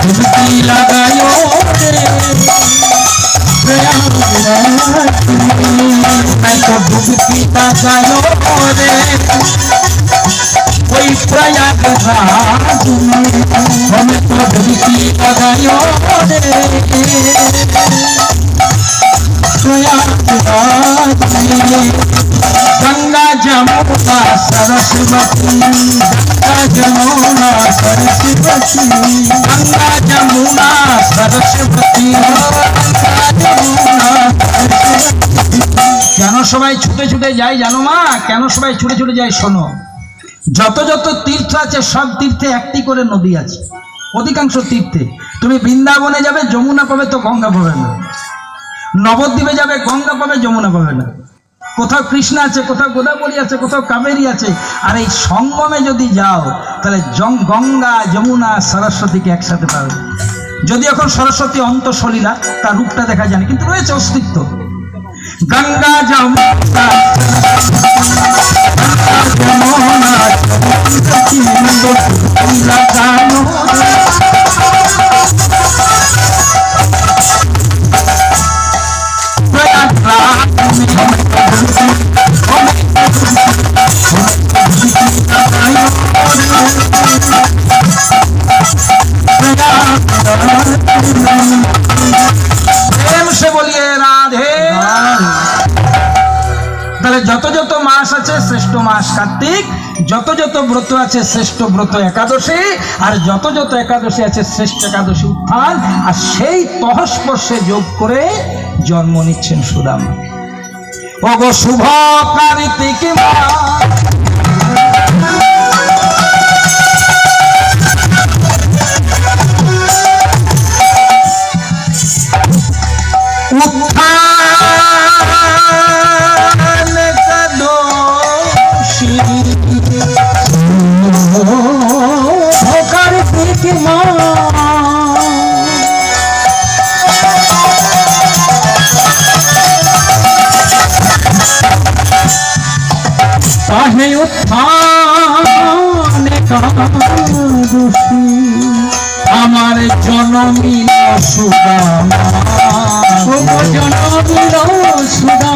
डुबकी लगायो रे मैं तो डुबकी लगायो रे कोई प्रयागराज में हमें तो डुबकी लगायो रे प्रयागराज में गंगा जमुना सरस्वती गंगा जमुना सरस्वती गंगा जमुना सरस्वती কেন সবাই ছুটে ছুটে যায় জানো মা? কেন সবাই ছুটে ছুটে যায় শোনো। যত যত তীর্থ আছে সব তীর্থে একটি করে নদী আছে। অধিকাংশ তীর্থে তুমি বৃন্দাবনে যাবে যমুনা পাবে তো গঙ্গা পাবে না, নবদ্বীপে যাবে গঙ্গা পাবে যমুনা পাবে না, কোথাও কৃষ্ণা আছে, কোথাও গোদাবরী আছে, কোথাও কাবেরী আছে। আর এই সঙ্গমে যদি যাও তাহলে গঙ্গা যমুনা সরস্বতীকে একসাথে পাবে। যদি এখন সরস্বতী অন্তঃসলীলা, তার রূপটা দেখা যায় না, কিন্তু রয়েছে অস্তিত্ব। গঙ্গা যমুনা प्रेम से बोलिए राधे। তাহলে যত যত মাস আছে শ্রেষ্ঠ মাস কার্তিক, যত যত ব্রত আছে শ্রেষ্ঠ ব্রত একাদশী, আর যত যত একাদশী আছে শ্রেষ্ঠ একাদশী উত্থান। আর সেই তহস্পর্শে যোগ করে জন্ম নিচ্ছেন সুদামা। ওগো শুভ কার্তিক আমার জনমিল সুদামা, জনমিল সুদামা